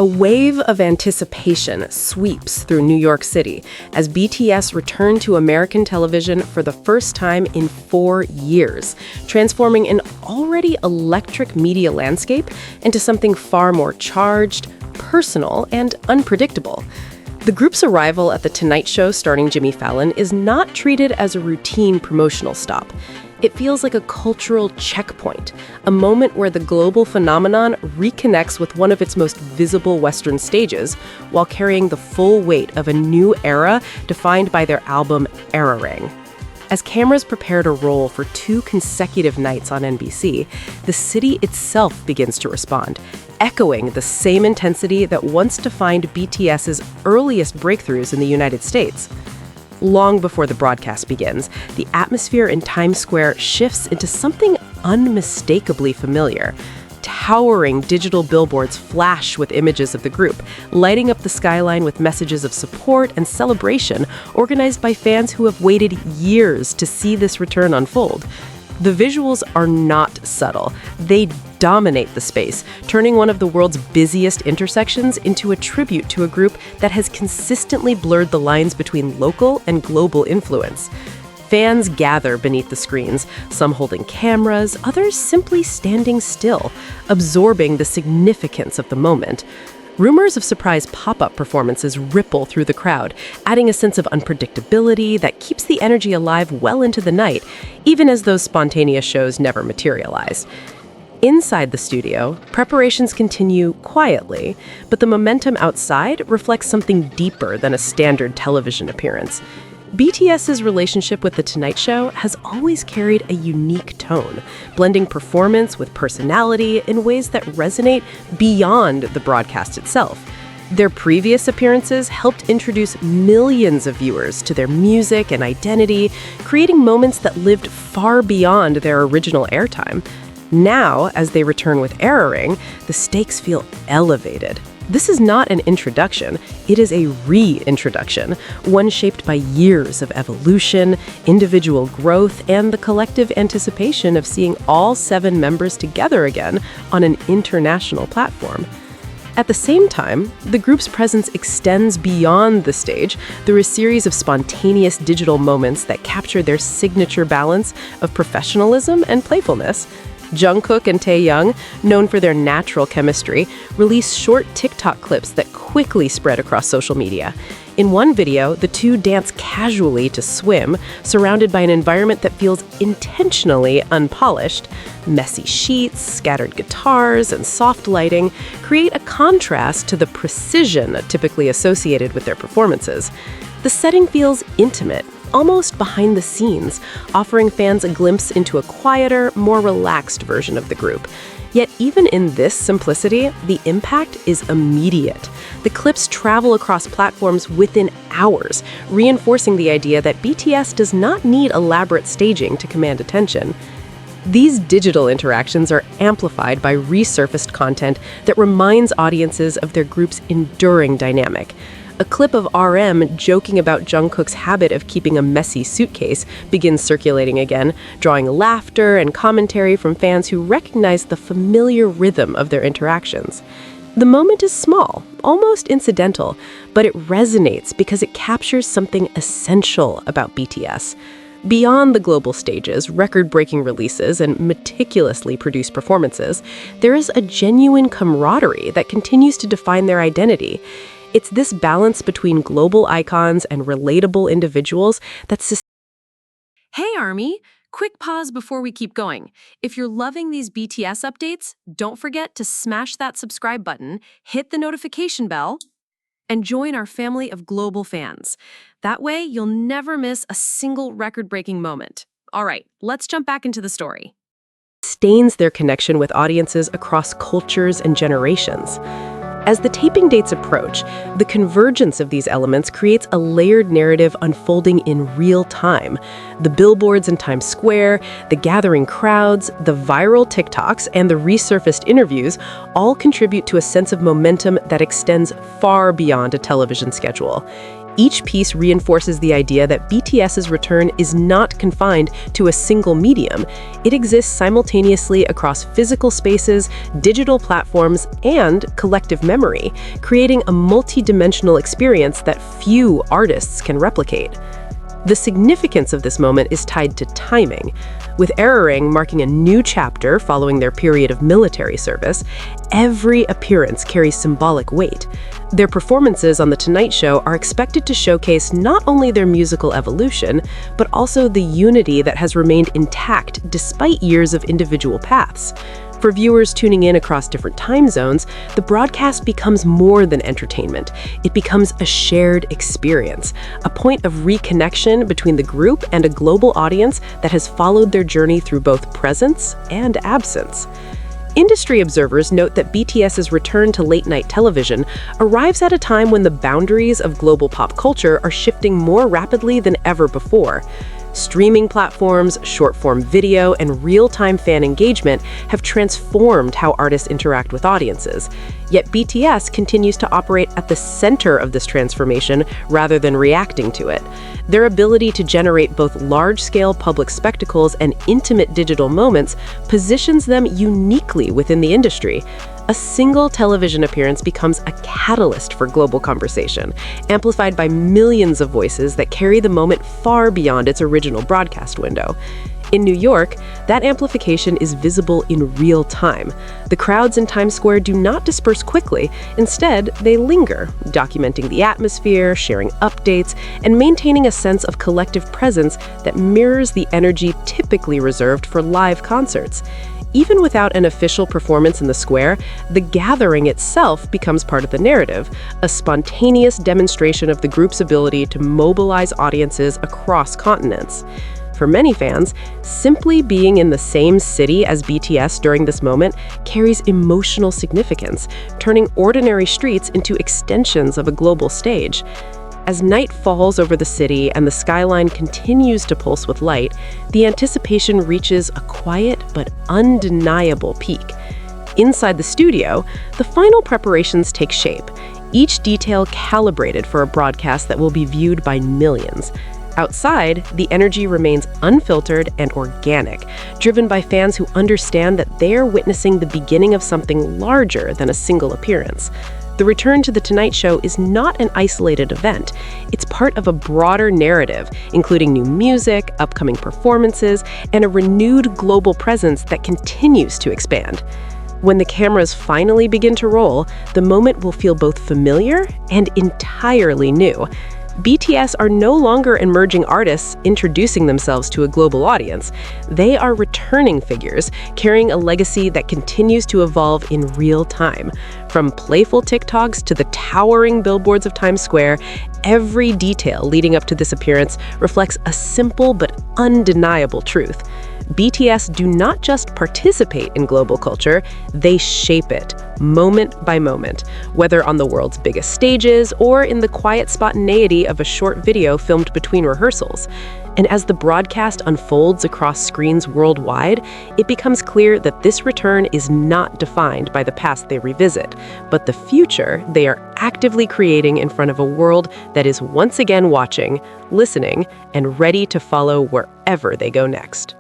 A wave of anticipation sweeps through New York City as BTS return to American television for the first time in 4 years, transforming an already electric media landscape into something far more charged, personal, and unpredictable. The group's arrival at The Tonight Show starring Jimmy Fallon is not treated as a routine promotional stop. It feels like a cultural checkpoint, a moment where the global phenomenon reconnects with one of its most visible Western stages while carrying the full weight of a new era defined by their album Errorang. As cameras prepare to roll for 2 consecutive nights on NBC, the city itself begins to respond, echoing the same intensity that once defined BTS's earliest breakthroughs in the United States. Long before the broadcast begins, the atmosphere in Times Square shifts into something unmistakably familiar. Towering digital billboards flash with images of the group, lighting up the skyline with messages of support and celebration organized by fans who have waited years to see this return unfold. The visuals are not subtle. They dominate the space, turning one of the world's busiest intersections into a tribute to a group that has consistently blurred the lines between local and global influence. Fans gather beneath the screens, some holding cameras, others simply standing still, absorbing the significance of the moment. Rumors of surprise pop-up performances ripple through the crowd, adding a sense of unpredictability that keeps the energy alive well into the night, even as those spontaneous shows never materialize. Inside the studio, preparations continue quietly, but the momentum outside reflects something deeper than a standard television appearance. BTS's relationship with The Tonight Show has always carried a unique tone, blending performance with personality in ways that resonate beyond the broadcast itself. Their previous appearances helped introduce millions of viewers to their music and identity, creating moments that lived far beyond their original airtime. Now, as they return with Errorang, the stakes feel elevated. This is not an introduction, it is a reintroduction, one shaped by years of evolution, individual growth, and the collective anticipation of seeing all 7 members together again on an international platform. At the same time, the group's presence extends beyond the stage through a series of spontaneous digital moments that capture their signature balance of professionalism and playfulness. Jungkook and Taehyung, known for their natural chemistry, release short TikTok clips that quickly spread across social media. In one video, the two dance casually to Swim, surrounded by an environment that feels intentionally unpolished. Messy sheets, scattered guitars, and soft lighting create a contrast to the precision typically associated with their performances. The setting feels intimate, almost behind the scenes, offering fans a glimpse into a quieter, more relaxed version of the group. Yet even in this simplicity, the impact is immediate. The clips travel across platforms within hours, reinforcing the idea that BTS does not need elaborate staging to command attention. These digital interactions are amplified by resurfaced content that reminds audiences of their group's enduring dynamic. A clip of RM joking about Jungkook's habit of keeping a messy suitcase begins circulating again, drawing laughter and commentary from fans who recognize the familiar rhythm of their interactions. The moment is small, almost incidental, but it resonates because it captures something essential about BTS. Beyond the global stages, record-breaking releases, and meticulously produced performances, there is a genuine camaraderie that continues to define their identity. It's this balance between global icons and relatable individuals that's... Hey, Army! Quick pause before we keep going. If you're loving these BTS updates, don't forget to smash that subscribe button, hit the notification bell, and join our family of global fans. That way, you'll never miss a single record-breaking moment. All right, let's jump back into the story. Sustains their connection with audiences across cultures and generations. As the taping dates approach, the convergence of these elements creates a layered narrative unfolding in real time. The billboards in Times Square, the gathering crowds, the viral TikToks, and the resurfaced interviews all contribute to a sense of momentum that extends far beyond a television schedule. Each piece reinforces the idea that BTS's return is not confined to a single medium. It exists simultaneously across physical spaces, digital platforms, and collective memory, creating a multi-dimensional experience that few artists can replicate. The significance of this moment is tied to timing. With Erroring marking a new chapter following their period of military service, every appearance carries symbolic weight. Their performances on The Tonight Show are expected to showcase not only their musical evolution, but also the unity that has remained intact despite years of individual paths. For viewers tuning in across different time zones, the broadcast becomes more than entertainment. It becomes a shared experience, a point of reconnection between the group and a global audience that has followed their journey through both presence and absence. Industry observers note that BTS's return to late-night television arrives at a time when the boundaries of global pop culture are shifting more rapidly than ever before. Streaming platforms, short-form video, and real-time fan engagement have transformed how artists interact with audiences. Yet BTS continues to operate at the center of this transformation rather than reacting to it. Their ability to generate both large-scale public spectacles and intimate digital moments positions them uniquely within the industry. A single television appearance becomes a catalyst for global conversation, amplified by millions of voices that carry the moment far beyond its original broadcast window. In New York, that amplification is visible in real time. The crowds in Times Square do not disperse quickly. Instead, they linger, documenting the atmosphere, sharing updates, and maintaining a sense of collective presence that mirrors the energy typically reserved for live concerts. Even without an official performance in the square, the gathering itself becomes part of the narrative, a spontaneous demonstration of the group's ability to mobilize audiences across continents. For many fans, simply being in the same city as BTS during this moment carries emotional significance, turning ordinary streets into extensions of a global stage. As night falls over the city and the skyline continues to pulse with light, the anticipation reaches a quiet but undeniable peak. Inside the studio, the final preparations take shape, each detail calibrated for a broadcast that will be viewed by millions. Outside, the energy remains unfiltered and organic, driven by fans who understand that they're witnessing the beginning of something larger than a single appearance. The return to The Tonight Show is not an isolated event. It's part of a broader narrative, including new music, upcoming performances, and a renewed global presence that continues to expand. When the cameras finally begin to roll, the moment will feel both familiar and entirely new. BTS are no longer emerging artists introducing themselves to a global audience. They are returning figures, carrying a legacy that continues to evolve in real time. From playful TikToks to the towering billboards of Times Square, every detail leading up to this appearance reflects a simple but undeniable truth. BTS do not just participate in global culture, they shape it, moment by moment, whether on the world's biggest stages or in the quiet spontaneity of a short video filmed between rehearsals. And as the broadcast unfolds across screens worldwide, it becomes clear that this return is not defined by the past they revisit, but the future they are actively creating in front of a world that is once again watching, listening, and ready to follow wherever they go next.